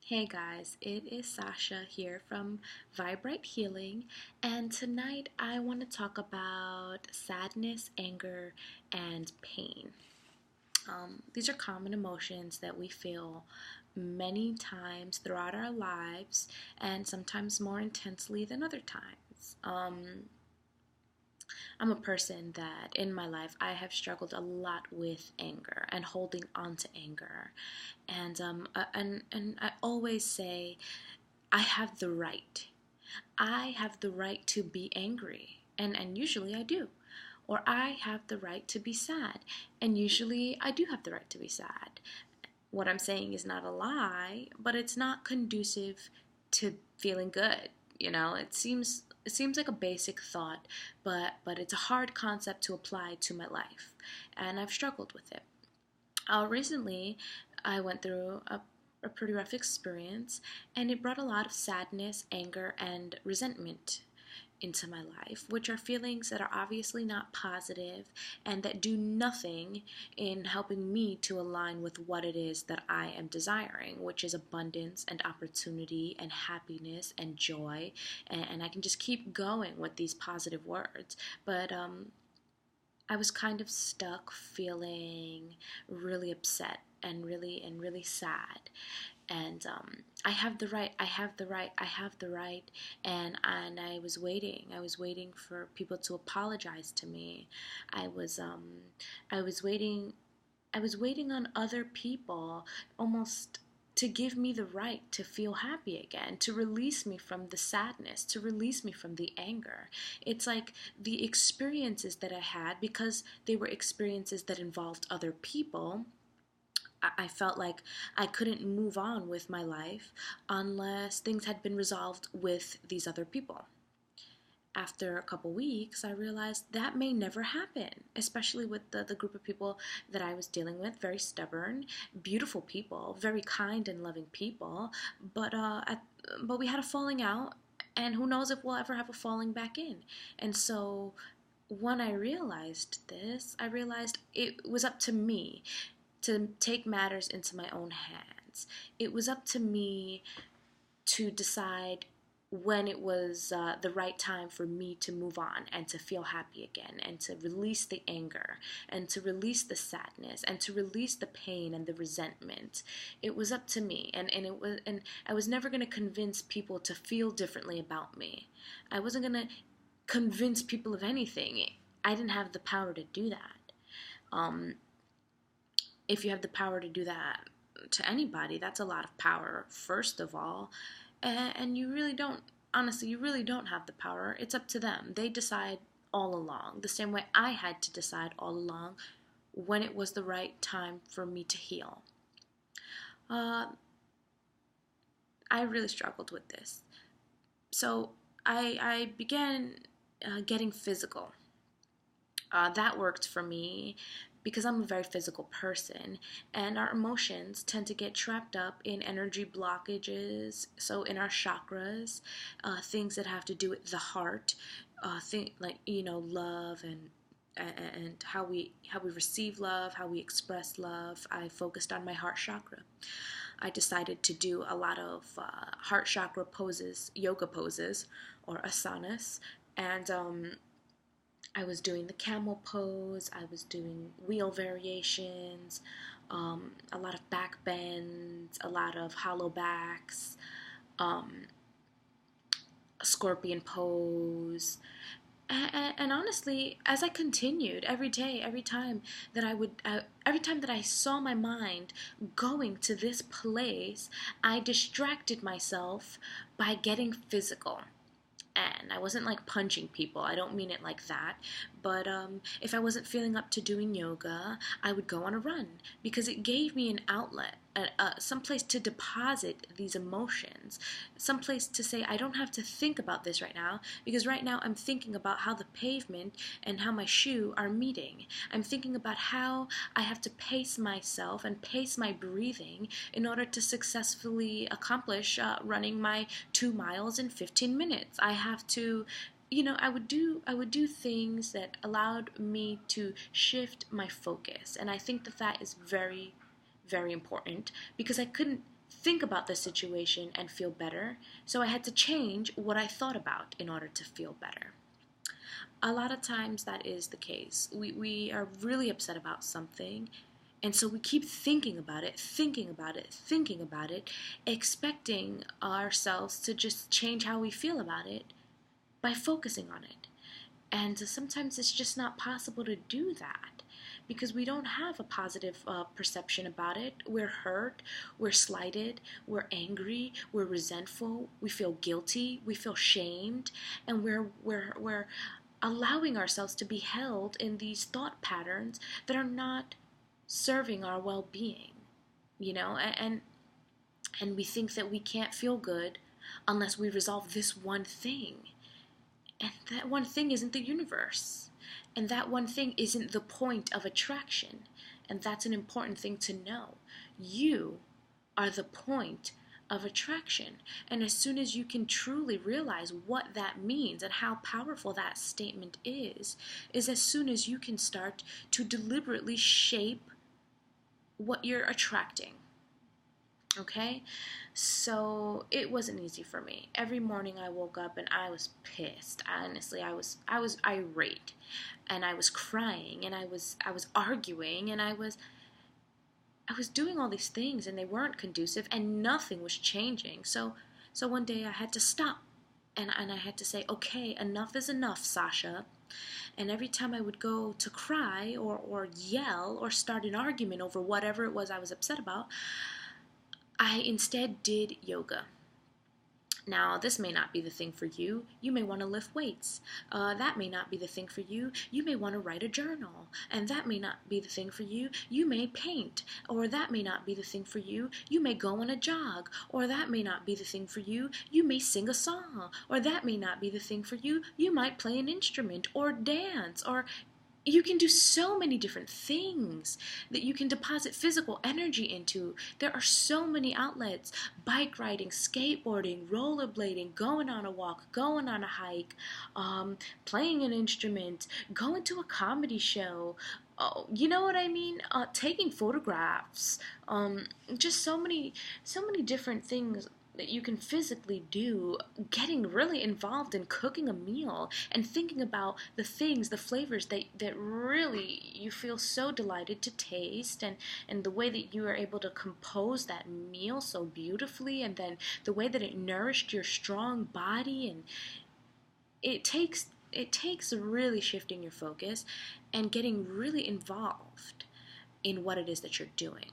Hey guys, it is Sasha here from Vibrate Healing, and tonight I want to talk about sadness, anger, and pain. These are common emotions that we feel many times throughout our lives, and sometimes more intensely than other times. I'm a person that in my life I have struggled a lot with anger and holding on to anger, and I always say I have the right. I have the right to be angry, and usually I do. Or I have the right to be sad, and usually I do have the right to be sad. What I'm saying is not a lie, but it's not conducive to feeling good. It seems like a basic thought, but it's a hard concept to apply to my life, and I've struggled with it. Recently, I went through a pretty rough experience, and it brought a lot of sadness, anger, and resentment into my life, which are feelings that are obviously not positive and that do nothing in helping me to align with what it is that I am desiring, which is abundance and opportunity and happiness and joy. And I can just keep going with these positive words. But I was kind of stuck feeling really upset and really sad. And I have the right, I have the right, I have the right. And I was waiting for people to apologize to me. I was um I was waiting I was waiting on other people almost to give me the right to feel happy again, to release me from the sadness, to release me from the anger. It's like the experiences that I had, because they were experiences that involved other people. I felt like I couldn't move on with my life unless things had been resolved with these other people. After a couple weeks, I realized that may never happen, especially with the group of people that I was dealing with. Very stubborn, beautiful people, very kind and loving people. But we had a falling out, and who knows if we'll ever have a falling back in. And so when I realized this, I realized it was up to me to take matters into my own hands. It was up to me to decide when it was the right time for me to move on and to feel happy again, and to release the anger, and to release the sadness, and to release the pain and the resentment. It was up to me, and I was never going to convince people to feel differently about me. I wasn't going to convince people of anything. I didn't have the power to do that. Um, if you have the power to do that to anybody, that's a lot of power, first of all. And you really don't, honestly, you really don't have the power. It's up to them. They decide all along, the same way I had to decide all along when it was the right time for me to heal. Uh, I really struggled with this. So I began getting physical. That worked for me because I'm a very physical person, and our emotions tend to get trapped up in energy blockages. So in our chakras, things that have to do with the heart, like love and how we receive love, how we express love. I focused on my heart chakra. I decided to do a lot of heart chakra poses, yoga poses, or asanas, and I was doing the camel pose, I was doing wheel variations, a lot of back bends, a lot of hollow backs, um, a scorpion pose. And honestly, as I continued every day, every time that I saw my mind going to this place, I distracted myself by getting physical. And I wasn't like punching people. I don't mean it like that. But if I wasn't feeling up to doing yoga, I would go on a run, because it gave me an outlet, some place to deposit these emotions, some place to say, I don't have to think about this right now, because right now I'm thinking about how the pavement and how my shoe are meeting. I'm thinking about how I have to pace myself and pace my breathing in order to successfully accomplish running my 2 miles in 15 minutes. I have to, I would do things that allowed me to shift my focus, and I think that that is very, very important, because I couldn't think about the situation and feel better. So I had to change what I thought about in order to feel better. A lot of times that is the case. We are really upset about something, and so we keep thinking about it, thinking about it, thinking about it, expecting ourselves to just change how we feel about it by focusing on it. And sometimes it's just not possible to do that because we don't have a positive perception about it. We're hurt, we're slighted, we're angry, we're resentful, we feel guilty, we feel shamed, and we're allowing ourselves to be held in these thought patterns that are not serving our well-being, you know, and we think that we can't feel good unless we resolve this one thing. And that one thing isn't the universe. And that one thing isn't the point of attraction. And that's an important thing to know. You are the point of attraction. And as soon as you can truly realize what that means and how powerful that statement is as soon as you can start to deliberately shape what you're attracting. Okay? So it wasn't easy for me. Every morning I woke up and I was pissed. Honestly, I was irate, and I was crying, and I was arguing, and I was doing all these things, and they weren't conducive, and nothing was changing. So one day I had to stop, and I had to say, okay, enough is enough, Sasha. And every time I would go to cry or yell or start an argument over whatever it was I was upset about, I instead did yoga. Now, this may not be the thing for you. You may want to lift weights. That may not be the thing for you. You may want to write a journal. And that may not be the thing for you. You may paint. Or that may not be the thing for you. You may go on a jog. Or that may not be the thing for you. You may sing a song. Or that may not be the thing for you. You might play an instrument or dance. Or you can do so many different things that you can deposit physical energy into. There are so many outlets: bike riding, skateboarding, rollerblading, going on a walk, going on a hike, playing an instrument, going to a comedy show. Oh, you know what I mean? Taking photographs. Just so many different things that you can physically do, getting really involved in cooking a meal and thinking about the things, the flavors that really you feel so delighted to taste, and the way that you are able to compose that meal so beautifully, and then the way that it nourished your strong body. And it takes really shifting your focus and getting really involved in what it is that you're doing.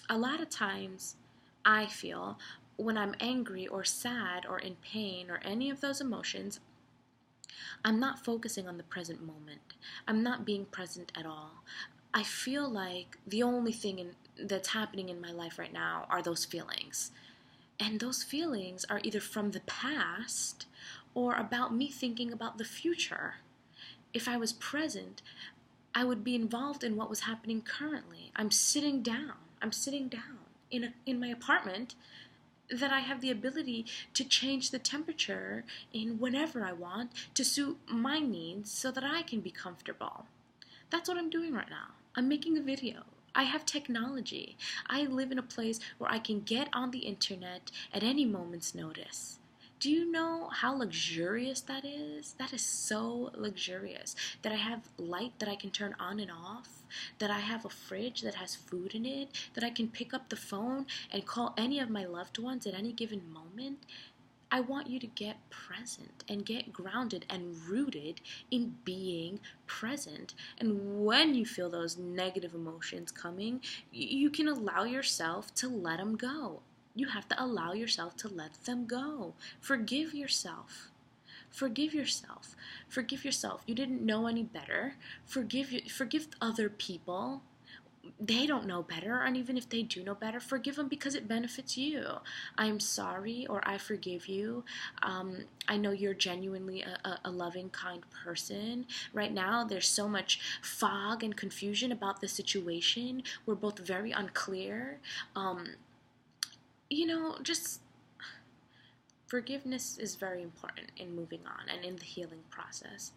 A lot of times I feel when I'm angry or sad or in pain or any of those emotions, I'm not focusing on the present moment. I'm not being present at all. I feel like the only thing that's happening in my life right now are those feelings. And those feelings are either from the past or about me thinking about the future. If I was present, I would be involved in what was happening currently. I'm sitting down in my apartment, that I have the ability to change the temperature in whenever I want to suit my needs so that I can be comfortable. That's what I'm doing right now. I'm making a video. I have technology. I live in a place where I can get on the internet at any moment's notice. Do you know how luxurious that is? That is so luxurious. That I have light that I can turn on and off. That I have a fridge that has food in it. That I can pick up the phone and call any of my loved ones at any given moment. I want you to get present and get grounded and rooted in being present. And when you feel those negative emotions coming, you can allow yourself to let them go. You have to allow yourself to let them go. Forgive yourself. Forgive yourself. Forgive yourself. You didn't know any better. Forgive other people. They don't know better, and even if they do know better, forgive them because it benefits you. I'm sorry, or I forgive you. I know you're genuinely a loving, kind person. Right now, there's so much fog and confusion about the situation. We're both very unclear. Just forgiveness is very important in moving on and in the healing process.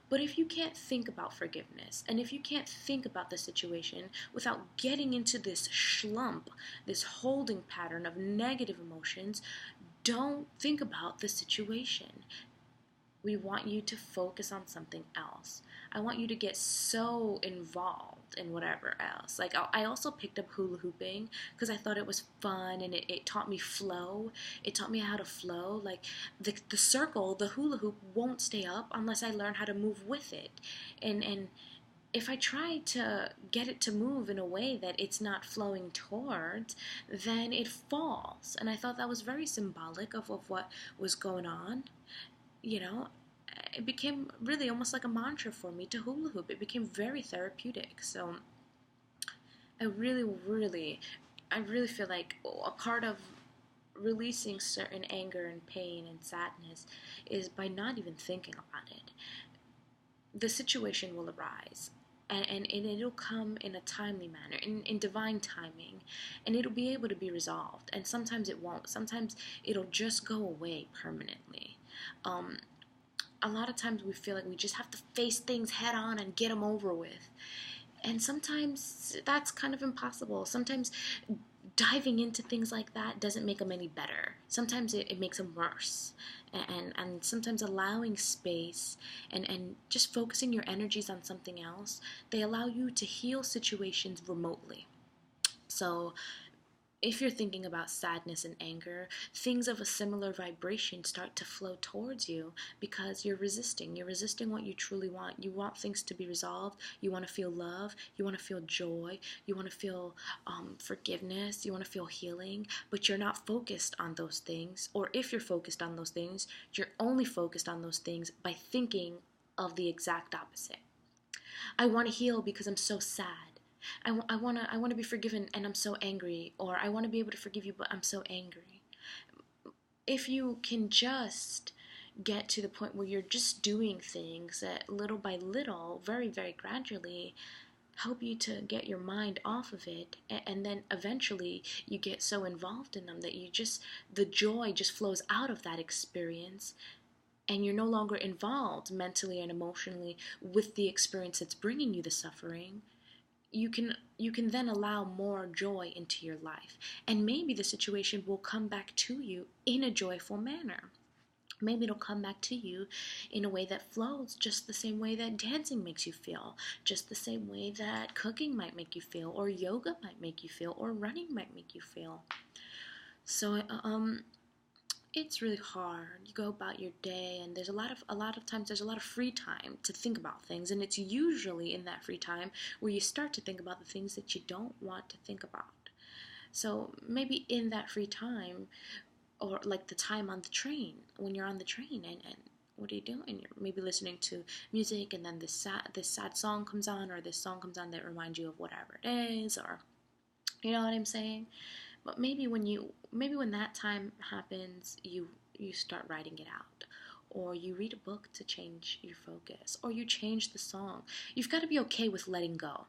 But if you can't think about forgiveness, and if you can't think about the situation without getting into this slump, this holding pattern of negative emotions, don't think about the situation. We want you to focus on something else. I want you to get so involved in whatever else. Like, I also picked up hula hooping because I thought it was fun, and it taught me flow. It taught me how to flow. Like, the circle, the hula hoop won't stay up unless I learn how to move with it. And if I try to get it to move in a way that it's not flowing towards, then it falls. And I thought that was very symbolic of what was going on. You know, it became really almost like a mantra for me to hula hoop. It became very therapeutic. So I really feel like a part of releasing certain anger and pain and sadness is by not even thinking about it. The situation will arise, and it'll come in a timely manner, in divine timing, and it'll be able to be resolved. And sometimes it won't. Sometimes it'll just go away permanently. A lot of times we feel like we just have to face things head on and get them over with. And sometimes that's kind of impossible. Sometimes diving into things like that doesn't make them any better. Sometimes it makes them worse. And sometimes allowing space and just focusing your energies on something else, they allow you to heal situations remotely. So if you're thinking about sadness and anger, things of a similar vibration start to flow towards you because you're resisting. You're resisting what you truly want. You want things to be resolved. You want to feel love. You want to feel joy. You want to feel forgiveness. You want to feel healing. But you're not focused on those things. Or if you're focused on those things, you're only focused on those things by thinking of the exact opposite. I want to heal because I'm so sad. I want to be forgiven and I'm so angry. Or I want to be able to forgive you but I'm so angry. If you can just get to the point where you're just doing things that little by little, very, very gradually, help you to get your mind off of it, and then eventually you get so involved in them that the joy just flows out of that experience, and you're no longer involved mentally and emotionally with the experience that's bringing you the suffering. You can then allow more joy into your life, and maybe the situation will come back to you in a joyful manner. Maybe it'll come back to you in a way that flows, just the same way that dancing makes you feel, just the same way that cooking might make you feel, or yoga might make you feel, or running might make you feel. So it's really hard. You go about your day, and there's a lot of times there's a lot of free time to think about things, and it's usually in that free time where you start to think about the things that you don't want to think about. So maybe in that free time, or like the time on the train, when you're on the train, and what are you doing? You're maybe listening to music, and then this sad song comes on, or this song comes on that reminds you of whatever it is, or you know what I'm saying? But maybe when that time happens, you start writing it out, or you read a book to change your focus, or you change the song. You've got to be okay with letting go.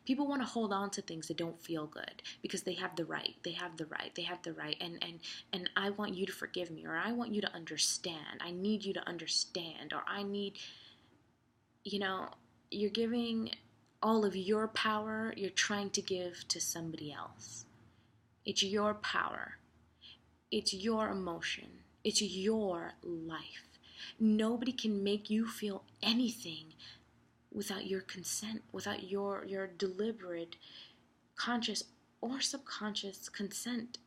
People want to hold on to things that don't feel good because they have the right. They have the right. They have the right. And I want you to forgive me, or I want you to understand. I need you to understand, or I need, you're giving all of your power, you're trying to give to somebody else. It's your power. It's your emotion. It's your life. Nobody can make you feel anything without your consent, without your deliberate, conscious or subconscious consent,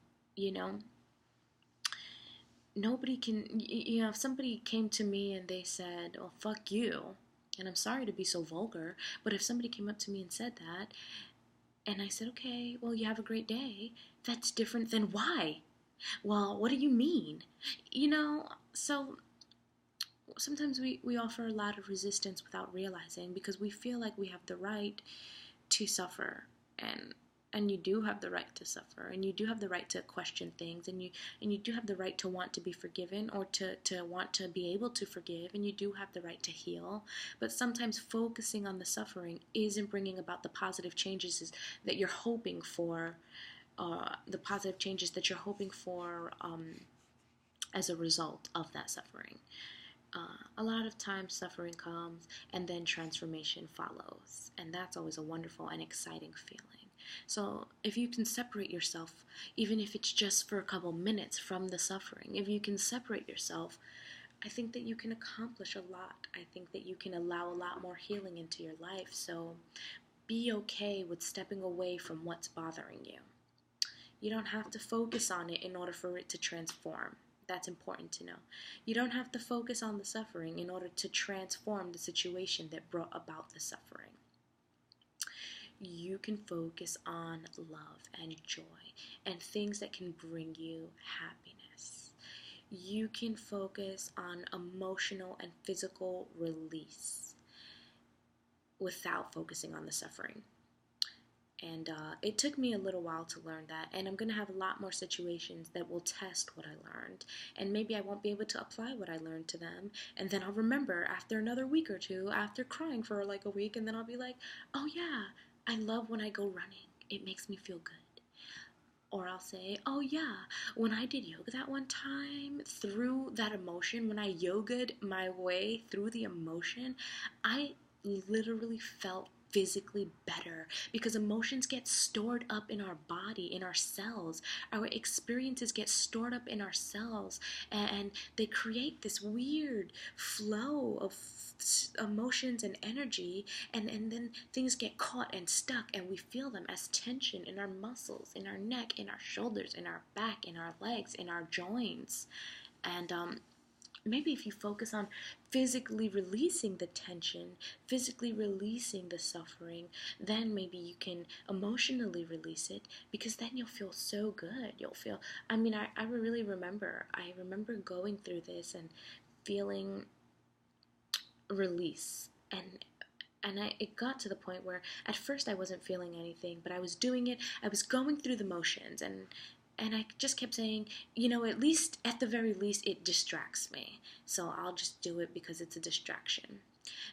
Nobody can, if somebody came to me and they said, "Oh, fuck you," and I'm sorry to be so vulgar, but if somebody came up to me and said that, and I said, "Okay, well, you have a great day," that's different than why. Well, what do you mean? So sometimes we offer a lot of resistance without realizing, because we feel like we have the right to suffer, and you do have the right to suffer, and you do have the right to question things, and you do have the right to want to be forgiven, or to want to be able to forgive, and you do have the right to heal. But sometimes focusing on the suffering isn't bringing about the positive changes that you're hoping for, as a result of that suffering. A lot of times suffering comes and then transformation follows, and that's always a wonderful and exciting feeling. So if you can separate yourself, even if it's just for a couple minutes from the suffering, if you can separate yourself, I think that you can accomplish a lot. I think that you can allow a lot more healing into your life. So be okay with stepping away from what's bothering you. You don't have to focus on it in order for it to transform. That's important to know. You don't have to focus on the suffering in order to transform the situation that brought about the suffering. You can focus on love and joy and things that can bring you happiness. You can focus on emotional and physical release without focusing on the suffering. And it took me a little while to learn that, and I'm going to have a lot more situations that will test what I learned, and maybe I won't be able to apply what I learned to them, and then I'll remember after another week or two, after crying for like a week, and then I'll be like, oh yeah, I love when I go running. It makes me feel good. Or I'll say, oh yeah, when I did yoga that one time, through that emotion, when I yogaed my way through the emotion, I literally felt physically better, because emotions get stored up in our body, in our cells. Our experiences get stored up in our cells, and they create this weird flow of emotions and energy, and then things get caught and stuck, and we feel them as tension in our muscles, in our neck, in our shoulders, in our back, in our legs, in our joints. And maybe if you focus on physically releasing the tension, physically releasing the suffering, then maybe you can emotionally release it, because then you'll feel so good. You'll feel, I really remember, going through this and feeling release. It got to the point where at first I wasn't feeling anything, but I was doing it. I was going through the motions, and I just kept saying, at the very least, it distracts me. So I'll just do it because it's a distraction.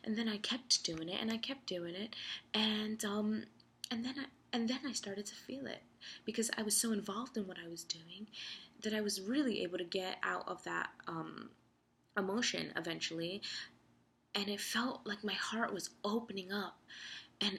And then I kept doing it, and I kept doing it, and then I started to feel it, because I was so involved in what I was doing that I was really able to get out of that emotion eventually. And it felt like my heart was opening up, and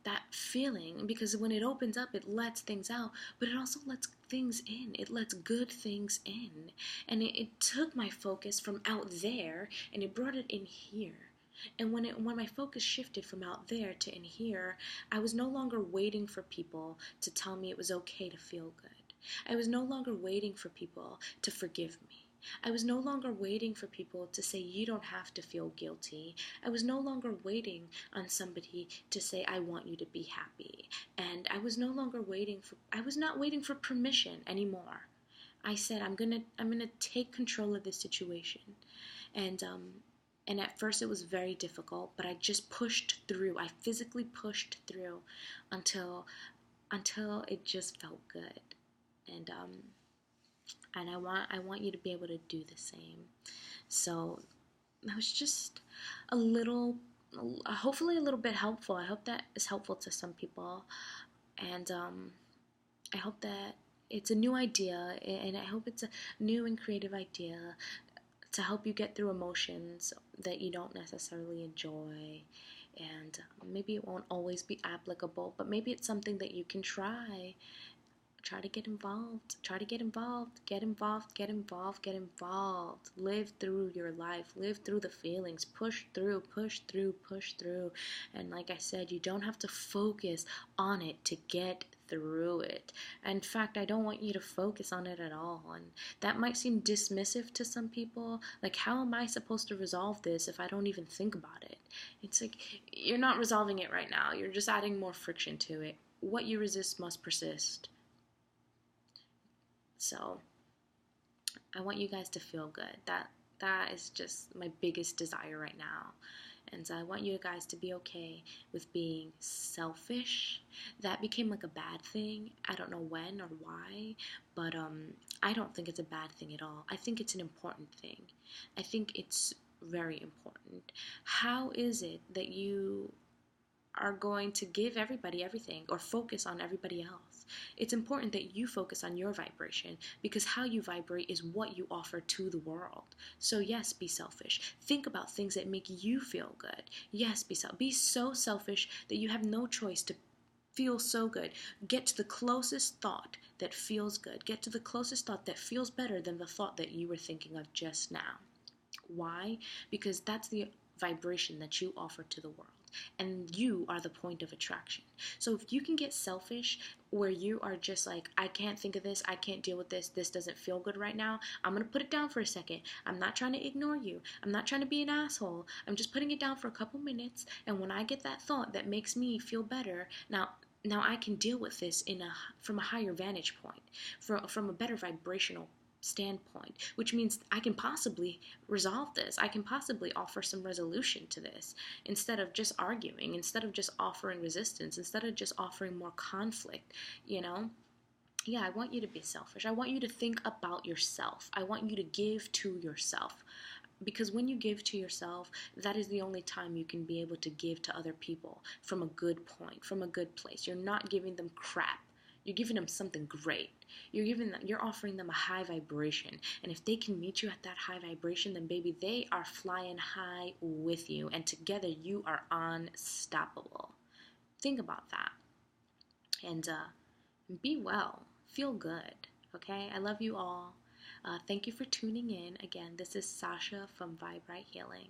that feeling, because when it opens up, it lets things out, but it also lets things in. It lets good things in, and it took my focus from out there and it brought it in here. And when my focus shifted from out there to in here, I was no longer waiting for people to tell me it was okay to feel good. I was no longer waiting for people to forgive me. I was no longer waiting for people to say you don't have to feel guilty. I was no longer waiting on somebody to say I want you to be happy. And I was not waiting for permission anymore. I said I'm gonna take control of this situation. And at first it was very difficult, but I just pushed through. I physically pushed through until it just felt good. And I want you to be able to do the same. So that was just a little, hopefully a little bit helpful. I hope that is helpful to some people, and I hope that it's a new idea, and I hope it's a new and creative idea to help you get through emotions that you don't necessarily enjoy. And maybe it won't always be applicable, but maybe it's something that you can try. Try to get involved. Try to get involved. Get involved. Get involved. Get involved. Live through your life. Live through the feelings. Push through. Push through. Push through. And like I said, you don't have to focus on it to get through it. In fact, I don't want you to focus on it at all. And that might seem dismissive to some people. Like, how am I supposed to resolve this if I don't even think about it? It's like, you're not resolving it right now. You're just adding more friction to it. What you resist must persist. So I want you guys to feel good. That is just my biggest desire right now. And so I want you guys to be okay with being selfish. That became like a bad thing. I don't know when or why, but I don't think it's a bad thing at all. I think it's an important thing. I think it's very important. How is it that you are going to give everybody everything or focus on everybody else? else. It's important that you focus on your vibration because how you vibrate is what you offer to the world. So yes, be selfish. Think about things that make you feel good. Yes, be so selfish that you have no choice to feel so good. Get to the closest thought that feels good. Get to the closest thought that feels better than the thought that you were thinking of just now. Why? Because that's the vibration that you offer to the world. And you are the point of attraction. So if you can get selfish where you are just like, I can't think of this, I can't deal with this doesn't feel good right now, I'm going to put it down for a second. I'm not trying to ignore you. I'm not trying to be an asshole. I'm just putting it down for a couple minutes. And when I get that thought that makes me feel better, now I can deal with this from a higher vantage point, from a better vibrational standpoint, which means I can possibly resolve this. I can possibly offer some resolution to this instead of just arguing, instead of just offering resistance, instead of just offering more conflict, you know? Yeah, I want you to be selfish. I want you to think about yourself. I want you to give to yourself. Because when you give to yourself, that is the only time you can be able to give to other people from a good point, from a good place. You're not giving them crap. You're giving them something great. You're offering them a high vibration. And if they can meet you at that high vibration, then baby, they are flying high with you. And together you are unstoppable. Think about that. And be well. Feel good. Okay? I love you all. Thank you for tuning in. Again, this is Sasha from Vibe Right Healing.